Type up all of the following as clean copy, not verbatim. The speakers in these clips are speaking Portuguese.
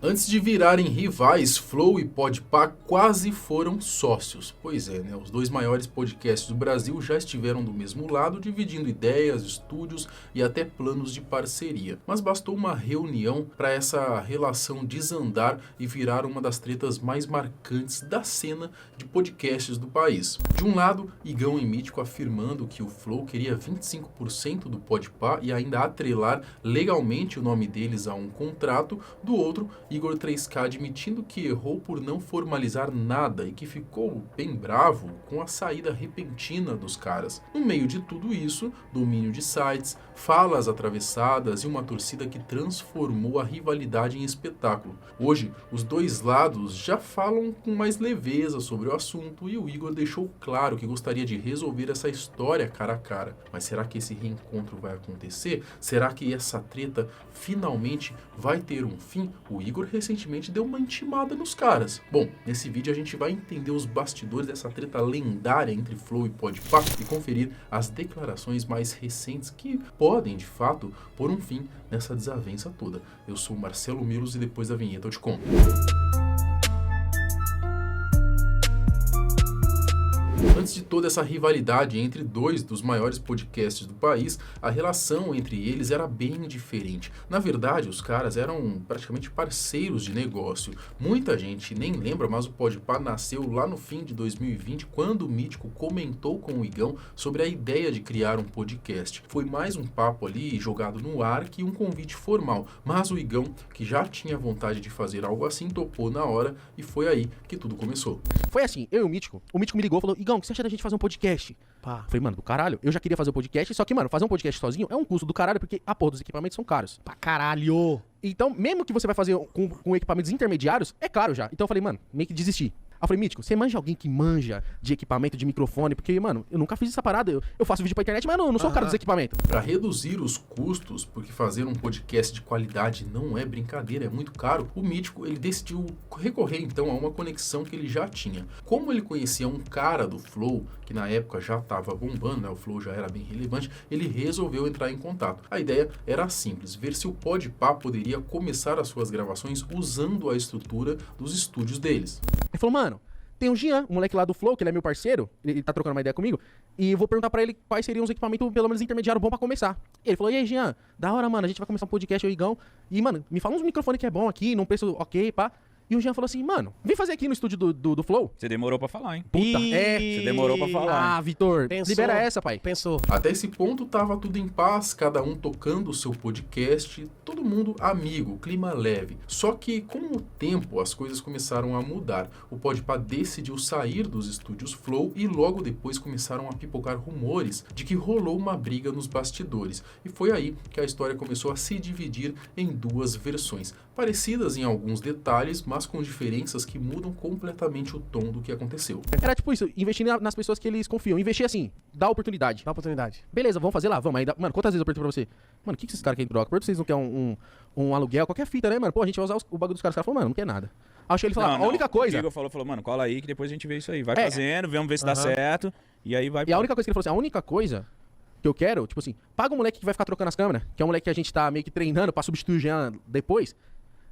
Antes de virarem rivais, Flow e Podpah quase foram sócios. Pois é, né? Os dois maiores podcasts do Brasil já estiveram do mesmo lado, dividindo ideias, estúdios e até planos de parceria. Mas bastou uma reunião para essa relação desandar e virar uma das tretas mais marcantes da cena de podcasts do país. De um lado, Igão e Mítico afirmando que o Flow queria 25% do Podpah e ainda atrelar legalmente o nome deles a um contrato. Do outro, Igor 3K admitindo que errou por não formalizar nada e que ficou bem bravo com a saída repentina dos caras. No meio de tudo isso, domínio de sites, falas atravessadas e uma torcida que transformou a rivalidade em espetáculo. Hoje, os dois lados já falam com mais leveza sobre o assunto e o Igor deixou claro que gostaria de resolver essa história cara a cara. Mas será que esse reencontro vai acontecer? Será que essa treta finalmente vai ter um fim? O Igor recentemente deu uma intimada nos caras. Bom, nesse vídeo a gente vai entender os bastidores dessa treta lendária entre Flow e Podpah e conferir as declarações mais recentes que podem, de fato, pôr um fim nessa desavença toda. Eu sou o Marcelo Milos e depois da vinheta eu te conto. Antes de toda essa rivalidade entre dois dos maiores podcasts do país, a relação entre eles era bem diferente. Na verdade, os caras eram praticamente parceiros de negócio. Muita gente nem lembra, mas o Podpah nasceu lá no fim de 2020, quando o Mítico comentou com o Igão sobre a ideia de criar um podcast. Foi mais um papo ali jogado no ar que um convite formal, mas o Igão, que já tinha vontade de fazer algo assim, topou na hora e foi aí que tudo começou. Foi assim, eu e o Mítico me ligou e falou: Igão, o que você acha da gente fazer um podcast? Pá. Falei, mano, do caralho, eu já queria fazer um podcast, só que, mano, fazer um podcast sozinho é um custo do caralho, porque a porra dos equipamentos são caros. Pra caralho! Então, mesmo que você vai fazer com equipamentos intermediários, é caro já. Então eu falei, mano, meio que desisti. Aí eu falei, Mítico, você manja alguém que manja de equipamento, de microfone? Porque, mano, eu nunca fiz essa parada. Eu faço vídeo pra internet, mas eu não sou o cara dos equipamentos. Para reduzir os custos, porque fazer um podcast de qualidade não é brincadeira, é muito caro, o Mítico, ele decidiu recorrer, então, a uma conexão que ele já tinha. Como ele conhecia um cara do Flow, que na época já estava bombando, né? O Flow já era bem relevante, ele resolveu entrar em contato. A ideia era simples, ver se o Podpah poderia começar as suas gravações usando a estrutura dos estúdios deles. Ele falou, mano, tem o Jean, um moleque lá do Flow, que ele é meu parceiro, ele tá trocando uma ideia comigo, e eu vou perguntar pra ele quais seriam os equipamentos, pelo menos intermediários, bom pra começar. Ele falou, e aí, Jean, da hora, mano, a gente vai começar um podcast, eu e o Igão, e, mano, me fala uns microfones que é bom aqui, num preço ok, pá. E o Jean falou assim, mano, vem fazer aqui no estúdio do Flow. Você demorou pra falar, hein? Puta, Você demorou pra falar. Ah, Vitor, Pensou. libera essa, pai. Pensou. Até esse ponto tava tudo em paz, cada um tocando o seu podcast, todo mundo amigo, clima leve. Só que com o tempo as coisas começaram a mudar. O Podpah decidiu sair dos estúdios Flow e logo depois começaram a pipocar rumores de que rolou uma briga nos bastidores. E foi aí que a história começou a se dividir em duas versões, parecidas em alguns detalhes, mas com diferenças que mudam completamente o tom do que aconteceu. Era tipo isso, investir nas pessoas que eles confiam. Investir assim, dá oportunidade. Dá oportunidade. Beleza, vamos fazer lá, vamos. Aí, mano, quantas vezes eu pergunto pra você? Mano, o que esses caras querem troca? Por que vocês não querem um aluguel, qualquer fita, né, mano? Pô, a gente vai usar o bagulho dos caras. Os caras falaram, mano, não quer nada. Acho que ele falou, a única coisa... O Igor falou, mano, cola aí que depois a gente vê isso aí. Vai fazendo, vamos ver se dá certo. E aí vai... E a única coisa que ele falou assim, a única coisa que eu quero, tipo assim, paga um moleque que vai ficar trocando as câmeras, que é um moleque que a gente tá meio que treinando pra substituir o Jean depois,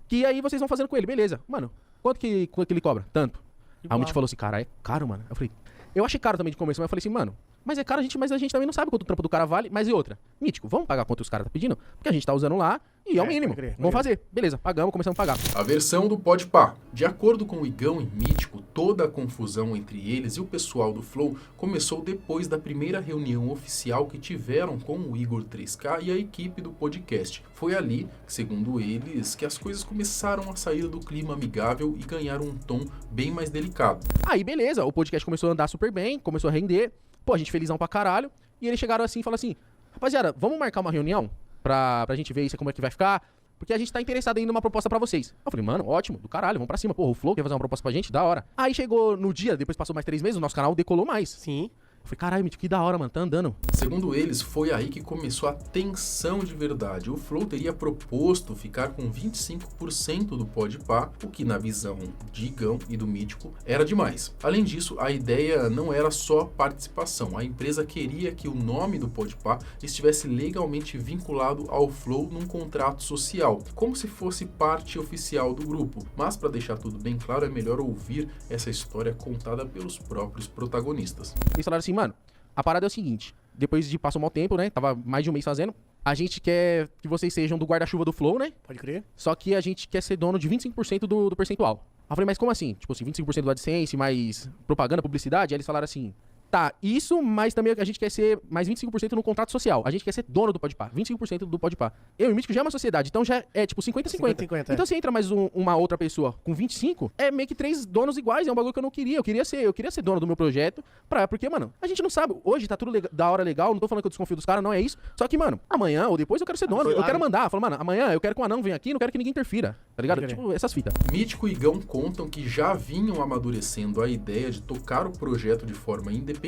que aí vocês vão fazendo com ele, beleza. Mano, quanto que ele cobra? Tanto. Aí o Mitch falou assim, cara, é caro, mano. Eu falei, eu achei caro também de começo, mas eu falei assim, mano, mas é caro, mas a gente também não sabe quanto o trampo do cara vale. Mas e outra? Mítico, vamos pagar quanto os caras tá pedindo? Porque a gente tá usando lá e é o mínimo. Vamos fazer. Beleza, pagamos, começamos a pagar. A versão do Podpah. De acordo com o Igão e Mítico, toda a confusão entre eles e o pessoal do Flow começou depois da primeira reunião oficial que tiveram com o Igor 3K e a equipe do podcast. Foi ali, segundo eles, que as coisas começaram a sair do clima amigável e ganharam um tom bem mais delicado. Aí beleza, o podcast começou a andar super bem, começou a render. Pô, a gente felizão pra caralho. E eles chegaram assim e falaram assim, rapaziada, vamos marcar uma reunião pra gente ver isso, como é que vai ficar? Porque a gente tá interessado em dar uma proposta pra vocês. Eu falei, mano, ótimo, do caralho, vamos pra cima. Porra, o Flow quer fazer uma proposta pra gente, da hora. Aí chegou no dia, depois passou mais 3 meses, o nosso canal decolou mais. Sim. Eu falei, caralho, Mítico, que da hora, mano, tá andando. Segundo eles, foi aí que começou a tensão de verdade. O Flow teria proposto ficar com 25% do Podpah, o que na visão de Igão e do Mítico era demais. Além disso, a ideia não era só participação. A empresa queria que o nome do Podpah estivesse legalmente vinculado ao Flow num contrato social, como se fosse parte oficial do grupo. Mas para deixar tudo bem claro, é melhor ouvir essa história contada pelos próprios protagonistas. Eles falaram assim, mano, a parada é o seguinte, depois de passar um mau tempo, né, tava mais de um mês fazendo, a gente quer que vocês sejam do guarda-chuva do Flow, né? Pode crer. Só que a gente quer ser dono de 25% do percentual. Aí eu falei, mas como assim? Tipo assim, 25% do AdSense, mais propaganda, publicidade? Aí eles falaram assim, tá, isso, mas também a gente quer ser mais 25% no contrato social. A gente quer ser dono do Podpah, 25% do Podpah. Eu e o Mítico já é uma sociedade, então já é tipo 50-50. 50-50, Então se entra mais uma outra pessoa com 25, é meio que 3 donos iguais, é um bagulho que eu não queria. Eu queria ser dono do meu projeto, porque, mano, a gente não sabe. Hoje tá tudo da hora legal, não tô falando que eu desconfio dos caras, não é isso. Só que, mano, amanhã ou depois eu quero ser dono, eu quero mandar. Eu falo, mano, amanhã eu quero que o anão venha aqui, não quero que ninguém interfira, tá ligado? Tipo, essas fitas. Mítico e Igão contam que já vinham amadurecendo a ideia de tocar o projeto de forma independente,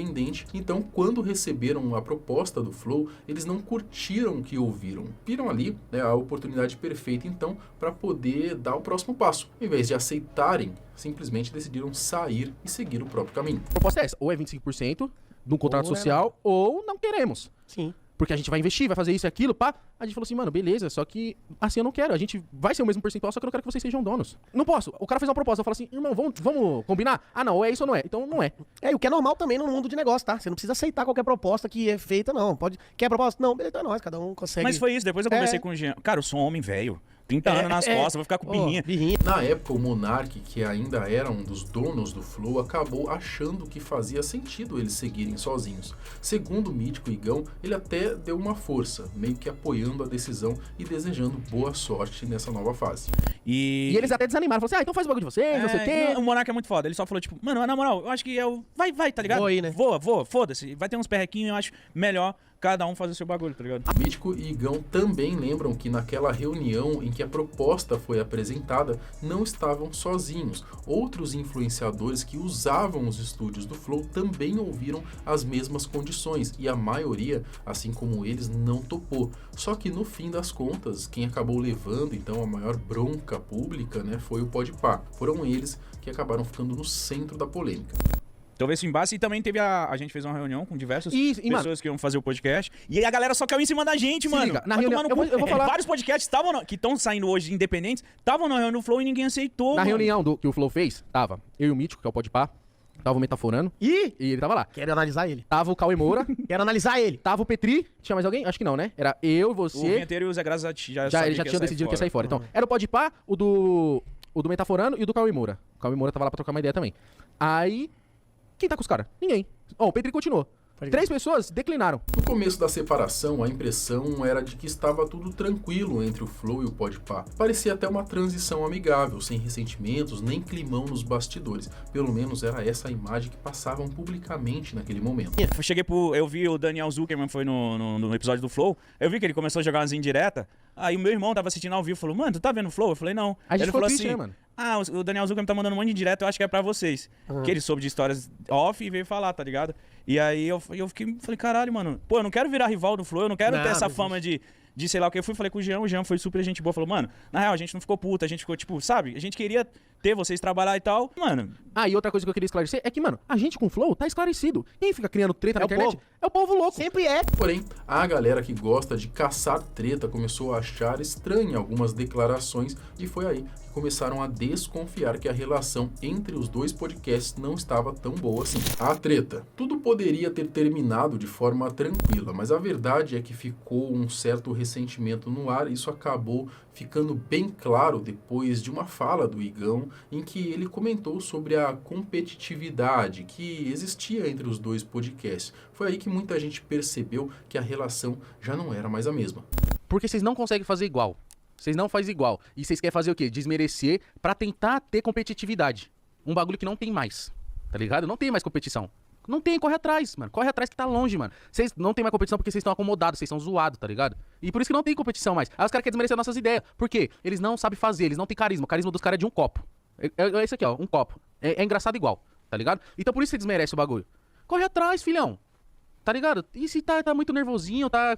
então quando receberam a proposta do Flow, eles não curtiram o que ouviram. Viram ali, né, a oportunidade perfeita então para poder dar o próximo passo. Em vez de aceitarem, simplesmente decidiram sair e seguir o próprio caminho. A proposta é essa, ou é 25% do contrato Ou social, ou não queremos. Sim. Porque a gente vai investir, vai fazer isso e aquilo, pá. A gente falou assim, mano, beleza, só que assim eu não quero. A gente vai ser o mesmo percentual, só que eu não quero que vocês sejam donos. Não posso. O cara fez uma proposta, eu falo assim, irmão, vamos combinar? Ah, não, ou é isso ou não é. Então não é. E o que é normal também no mundo de negócio, tá? Você não precisa aceitar qualquer proposta que é feita, não. Quer proposta? Não, beleza, é nóis, cada um consegue. Mas foi isso, depois eu conversei com o Jean. Cara, eu sou um homem velho. 30 anos nas costas, vou ficar com birrinha. Na época, o Monark, que ainda era um dos donos do Flow, acabou achando que fazia sentido eles seguirem sozinhos. Segundo o Mítico e Igão, ele até deu uma força, meio que apoiando a decisão e desejando boa sorte nessa nova fase. E eles até desanimaram, falaram assim, então faz o bagulho de vocês, não sei o quê. O Monark é muito foda, ele só falou tipo, mano, na moral, eu acho que eu... Vai, tá ligado? Vou aí, né? Voa, foda-se. Vai ter uns perrequinhos, eu acho melhor cada um fazer o seu bagulho, tá ligado? Mítico e Igão também lembram que naquela reunião em que a proposta foi apresentada, não estavam sozinhos. Outros influenciadores que usavam os estúdios do Flow também ouviram as mesmas condições e a maioria, assim como eles, não topou. Só que no fim das contas, quem acabou levando então a maior bronca pública, né, foi o Podpah. Foram eles que acabaram ficando no centro da polêmica. Então esse embate e também teve a gente fez uma reunião com diversas pessoas mano, que iam fazer o podcast. E a galera só caiu em cima da gente, mano. Liga, na reunião, eu vou falar... Vários podcasts que estão saindo hoje independentes, estavam na reunião do Flow e ninguém aceitou. Na reunião que o Flow fez, tava eu e o Mítico, que é o Podpah, tava o Metaforando, e ele tava lá. Quero analisar ele. Tava o Cauê Moura. Quero analisar ele. Tava o Petri. Tinha mais alguém? Acho que não, né? Era eu, O você... Vinheteiro e o Zé Graça Eles já tinham decidido que ia sair fora. Então, era o Podpah, o do Metaforando e o do Cauê Moura. O Cauê Moura tava lá pra trocar uma ideia também. Aí... Quem tá com os caras? Ninguém. O Petri continuou. 3 pessoas declinaram. No começo da separação, a impressão era de que estava tudo tranquilo entre o Flow e o Podpah. Parecia até uma transição amigável, sem ressentimentos, nem climão nos bastidores. Pelo menos era essa a imagem que passavam publicamente naquele momento. Eu vi o Daniel Zuckerman, foi no episódio do Flow, eu vi que ele começou a jogar umas indiretas, aí o meu irmão tava assistindo ao vivo, falou, mano, tu tá vendo o Flow? Eu falei, não. A gente ele falou triste, assim, né, mano? o Daniel Zuckerman tá mandando um monte de indireto, eu acho que é pra vocês. Que ele soube de histórias off e veio falar, tá ligado? E aí eu falei, caralho, mano, pô, eu não quero virar rival do Flow, eu não quero ter essa fama de sei lá o que. Eu falei com o Jean foi super gente boa, falou, mano, na real, a gente não ficou puta, a gente ficou, tipo, sabe? A gente queria ter vocês trabalhar e tal, mano. E outra coisa que eu queria esclarecer é que, mano, a gente com o Flow tá esclarecido. Quem fica criando treta na internet é o povo louco. Sempre é. Porém, a galera que gosta de caçar treta começou a achar estranha algumas declarações e foi aí que começaram a desconfiar que a relação entre os dois podcasts não estava tão boa assim. A treta. Tudo poderia ter terminado de forma tranquila, mas a verdade é que ficou um certo ressentimento no ar e isso acabou ficando bem claro depois de uma fala do Igão em que ele comentou sobre a competitividade que existia entre os dois podcasts. Foi aí que muita gente percebeu que a relação já não era mais a mesma. Porque vocês não conseguem fazer igual. Vocês não fazem igual. E vocês querem fazer o quê? Desmerecer pra tentar ter competitividade. Um bagulho que não tem mais. Tá ligado? Não tem mais competição. Não tem, corre atrás, mano. Corre atrás que tá longe, mano. Vocês não tem mais competição porque vocês estão acomodados, vocês são zoados, tá ligado? E por isso que não tem competição mais. Aí os caras querem desmerecer nossas ideias. Por quê? Eles não sabem fazer, eles não têm carisma. O carisma dos caras é de um copo. É esse aqui, ó, um copo. É engraçado igual, tá ligado? Então por isso você desmerece o bagulho. Corre atrás, filhão. tá ligado? E se tá muito nervosinho, tá...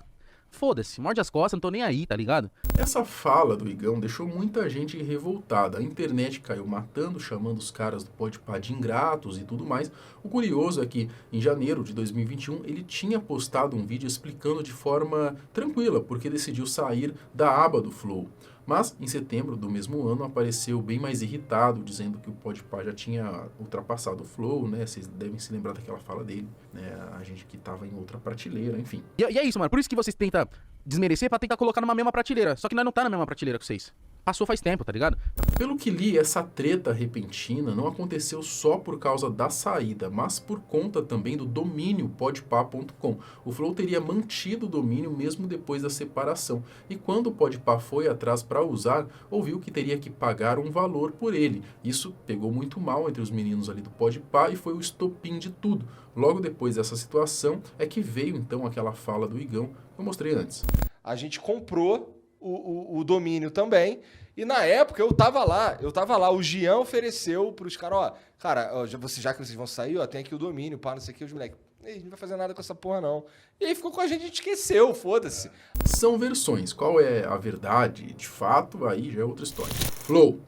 Foda-se, morde as costas, não tô nem aí, tá ligado? Essa fala do Igão deixou muita gente revoltada. A internet caiu matando, chamando os caras do Podpah de ingratos e tudo mais. O curioso é que, em janeiro de 2021, ele tinha postado um vídeo explicando de forma tranquila porque decidiu sair da aba do Flow. Mas, em setembro do mesmo ano, apareceu bem mais irritado, dizendo que o Podpah já tinha ultrapassado o Flow, né? Vocês devem se lembrar daquela fala dele, né? A gente que tava em outra prateleira, enfim. E é isso, mano. Por isso que vocês tentam desmerecer pra tentar colocar numa mesma prateleira. Só que nós não tá na mesma prateleira que vocês. Passou faz tempo, tá ligado? Pelo que li, essa treta repentina não aconteceu só por causa da saída, mas por conta também do domínio podpah.com. O Flow teria mantido o domínio mesmo depois da separação. E quando o Podpah foi atrás para usar, ouviu que teria que pagar um valor por ele. Isso pegou muito mal entre os meninos ali do Podpah e foi o estopim de tudo. Logo depois dessa situação é que veio então aquela fala do Igão que eu mostrei antes. A gente comprou o domínio também. E na época eu tava lá, o Gian ofereceu pros caras, ó, cara, ó, já que vocês vão sair, ó, tem aqui o domínio, pá, não sei o que, os moleques, a gente não vai fazer nada com essa porra não. E aí ficou com a gente esqueceu, foda-se. São versões, qual é a verdade, de fato, aí já é outra história. Flow.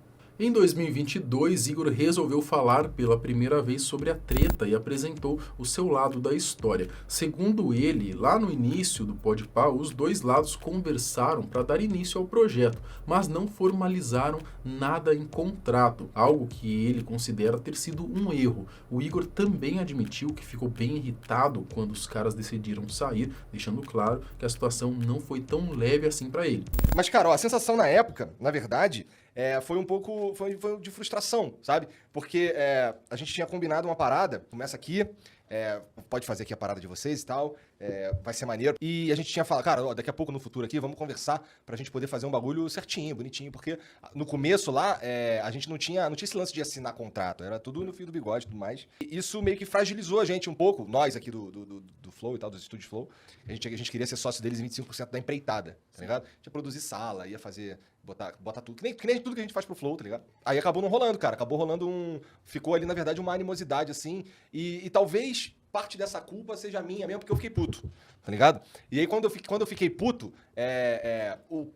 Em 2022, Igor resolveu falar pela primeira vez sobre a treta e apresentou o seu lado da história. Segundo ele, lá no início do Podpah, os dois lados conversaram para dar início ao projeto, mas não formalizaram nada em contrato, algo que ele considera ter sido um erro. O Igor também admitiu que ficou bem irritado quando os caras decidiram sair, deixando claro que a situação não foi tão leve assim para ele. Mas, cara, ó, a sensação na época, na verdade, foi um pouco foi de frustração, sabe? Porque a gente tinha combinado uma parada, começa aqui, pode fazer aqui a parada de vocês e tal, vai ser maneiro. E a gente tinha falado, cara, ó, daqui a pouco no futuro aqui, vamos conversar pra gente poder fazer um bagulho certinho, bonitinho, porque no começo lá, a gente não tinha esse lance de assinar contrato, era tudo no fio do bigode e tudo mais. E isso meio que fragilizou a gente um pouco, nós aqui do Flow e tal, dos estúdios Flow, a gente queria ser sócio deles em 25% da empreitada, tá ligado? A gente ia produzir sala, ia fazer... Botar tudo, que nem tudo que a gente faz pro Flow, tá ligado? Aí acabou não rolando, cara. Acabou rolando ficou ali, na verdade, uma animosidade, assim. E talvez parte dessa culpa seja minha mesmo, porque eu fiquei puto, tá ligado? E aí, quando eu fiquei puto,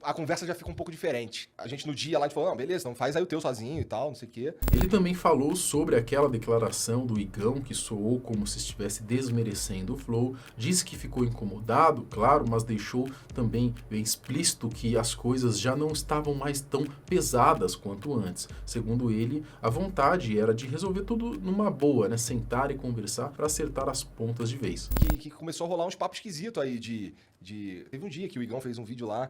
a conversa já ficou um pouco diferente. A gente, no dia lá, a gente falou, não, beleza, então faz aí o teu sozinho e tal, não sei o quê. Ele também falou sobre aquela declaração do Igão, que soou como se estivesse desmerecendo o Flow. Disse que ficou incomodado, claro, mas deixou também bem explícito que as coisas já não estavam mais tão pesadas quanto antes. Segundo ele, a vontade era de resolver tudo numa boa, né? Sentar e conversar para acertar as pontas de vez. Que começou a rolar uns papos esquisitos aí Teve um dia que o Igão fez um vídeo lá,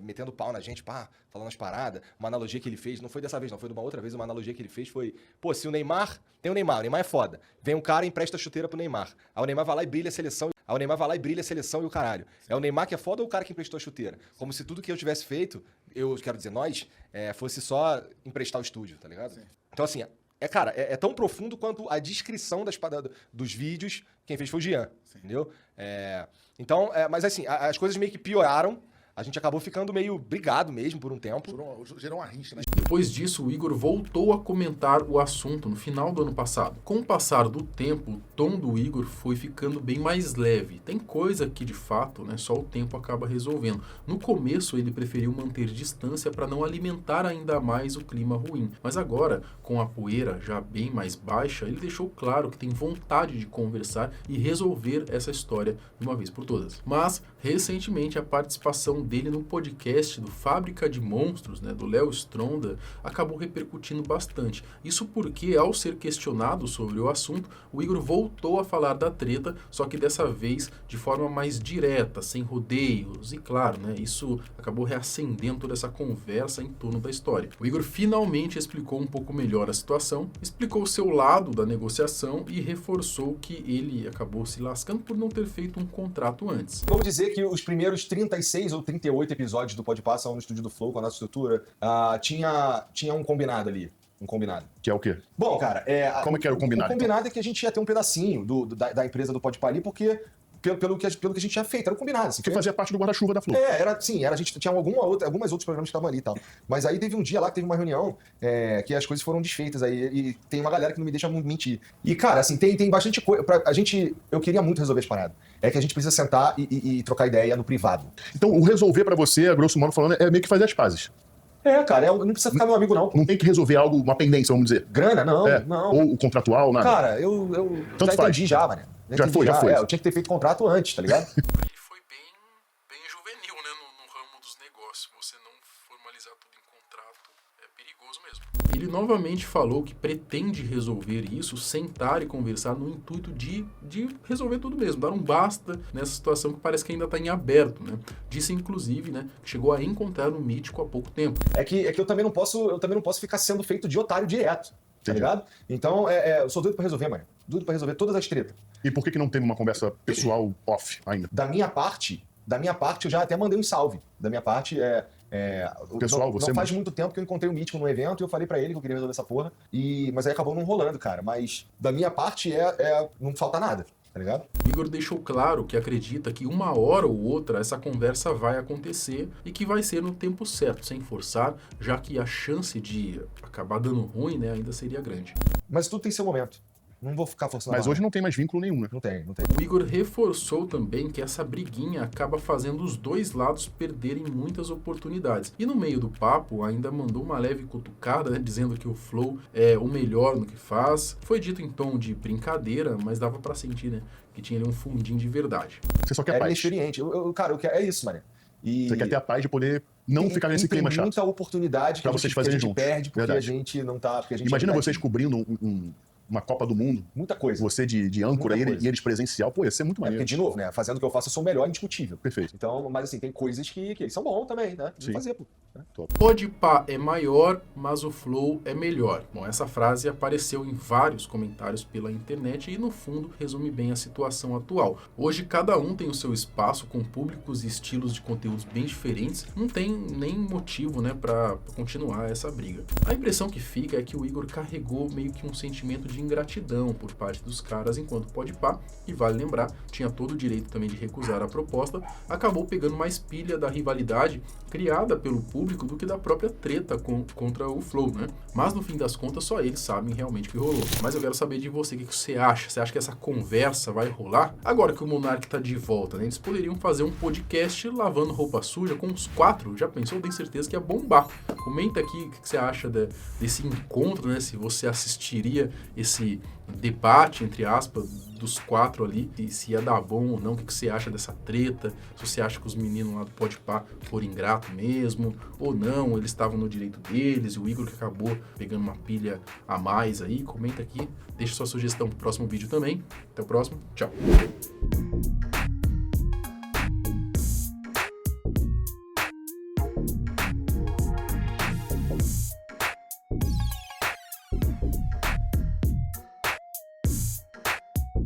metendo pau na gente, pá, falando as paradas. Uma analogia que ele fez, não foi dessa vez, não, foi de uma outra vez, uma analogia que ele fez foi, pô, se o Neymar, tem o Neymar é foda. Vem um cara e empresta a chuteira pro Neymar. Aí o Neymar vai lá e brilha a seleção. E o caralho. É o Neymar que é foda ou o cara que emprestou a chuteira? Como se tudo que eu tivesse feito, eu quero dizer, nós, fosse só emprestar o estúdio, tá ligado? Sim. Então, assim, cara, é tão profundo quanto a descrição dos vídeos, quem fez foi o Gian, entendeu? Então, mas assim, as coisas meio que pioraram, a gente acabou ficando meio brigado mesmo por um tempo. Gerou uma rincha, né? Depois disso, o Igor voltou a comentar o assunto no final do ano passado. Com o passar do tempo, o tom do Igor foi ficando bem mais leve. Tem coisa que, de fato, né, só o tempo acaba resolvendo. No começo, ele preferiu manter distância para não alimentar ainda mais o clima ruim. Mas agora, com a poeira já bem mais baixa, ele deixou claro que tem vontade de conversar e resolver essa história de uma vez por todas. Mas, recentemente, a participação dele no podcast do Fábrica de Monstros, né, do Léo Stronda, acabou repercutindo bastante. Isso porque, ao ser questionado sobre o assunto, o Igor voltou a falar da treta, só que dessa vez de forma mais direta, sem rodeios, e claro, né, isso acabou reacendendo toda essa conversa em torno da história. O Igor finalmente explicou um pouco melhor a situação, explicou o seu lado da negociação e reforçou que ele acabou se lascando por não ter feito um contrato antes. Vamos dizer que os primeiros 36 ou 38 episódios do Podpah são no estúdio do Flow, com a nossa estrutura. Tinha um combinado ali. Um combinado. Que é o quê? Bom, cara... Como é que era o combinado? O combinado é que a gente ia ter um pedacinho da empresa do Podpah ali, porque pelo que a gente tinha feito, era combinado. Assim, Que fazia parte do guarda-chuva da Flow. era assim, a gente tinha algumas outros programas que estavam ali e tal. Mas aí teve um dia lá que teve uma reunião que as coisas foram desfeitas aí, e tem uma galera que não me deixa mentir. E, cara, assim, tem bastante coisa. Eu queria muito resolver as paradas. É que a gente precisa sentar e trocar ideia no privado. Então, o resolver pra você, a grosso modo falando, é meio que fazer as pazes. Cara, não precisa ficar meu amigo, não. Não tem que resolver algo, uma pendência, vamos dizer. Grana, não, não. Ou o contratual, nada. Cara, eu Tanto já faz. entendi já, mano. Já foi. Eu tinha que ter feito contrato antes, tá ligado? Ele foi bem juvenil, né, no ramo dos negócios. Você não formalizar tudo em contrato é perigoso mesmo. Ele novamente falou que pretende resolver isso, sentar e conversar no intuito de resolver tudo mesmo, dar um basta nessa situação que parece que ainda está em aberto, né? Disse, inclusive, né, que chegou a encontrar o Mítico há pouco tempo. É que eu também não posso ficar sendo feito de otário direto, tá ligado? Então, eu sou doido pra resolver, mano. Doido pra resolver todas as tretas. E por que não teve uma conversa pessoal off ainda? Da minha parte, eu já até mandei um salve. Da minha parte, Pessoal, você não faz muito tempo que eu encontrei o Mítico num evento e eu falei pra ele que eu queria resolver essa porra. Mas aí acabou não rolando, cara. Mas da minha parte, não falta nada, tá ligado? O Igor deixou claro que acredita que uma hora ou outra essa conversa vai acontecer e que vai ser no tempo certo, sem forçar, já que a chance de acabar dando ruim, né, ainda seria grande. Mas tudo tem seu momento. Não vou ficar forçando. Mas hoje não tem mais vínculo nenhum, né? Não tem. O Igor reforçou também que essa briguinha acaba fazendo os dois lados perderem muitas oportunidades. E no meio do papo ainda mandou uma leve cutucada, né, dizendo que o Flow é o melhor no que faz. Foi dito em tom de brincadeira, mas dava pra sentir, né, que tinha ali um fundinho de verdade. Você só quer É paz. inexperiente. Cara, é isso, mano. Você quer ter a paz de poder não ficar nesse clima Tem chato. muita oportunidade Pra vocês que a fazerem gente juntos. perde porque Verdade. a gente não tá... Porque a gente Imagina é vocês cobrindo uma Copa do Mundo, muita coisa. você de âncora Muita e coisa. eles presencial, pô, ia ser muito Porque, maneiro. de novo, né? Fazendo o que eu faço, eu sou o melhor, indiscutível. Perfeito. Então, mas assim, tem coisas que eles são bons também, né? Sim. Vamos fazer, pô. Podpah é maior, mas o Flow é melhor. Bom, essa frase apareceu em vários comentários pela internet e, no fundo, resume bem a situação atual. Hoje, cada um tem o seu espaço, com públicos e estilos de conteúdos bem diferentes. Não tem nem motivo, né, pra continuar essa briga. A impressão que fica é que o Igor carregou meio que um sentimento de ingratidão por parte dos caras, enquanto o Podpah, que vale lembrar, tinha todo o direito também de recusar a proposta, acabou pegando mais pilha da rivalidade criada pelo público do que da própria treta contra o Flow, né? Mas no fim das contas só eles sabem realmente o que rolou. Mas eu quero saber de você, o que você acha? Você acha que essa conversa vai rolar? Agora que o Monark tá de volta, né? Eles poderiam fazer um podcast lavando roupa suja com os 4, já pensou? Eu tenho certeza que ia bombar. Comenta aqui o que você acha desse encontro, né? Se você assistiria esse debate, entre aspas, dos 4 ali, e se ia dar bom ou não, o que você acha dessa treta, se você acha que os meninos lá do Podpah foram ingratos mesmo, ou não, eles estavam no direito deles, e o Igor que acabou pegando uma pilha a mais aí, comenta aqui, deixa sua sugestão pro próximo vídeo também. Até o próximo, tchau!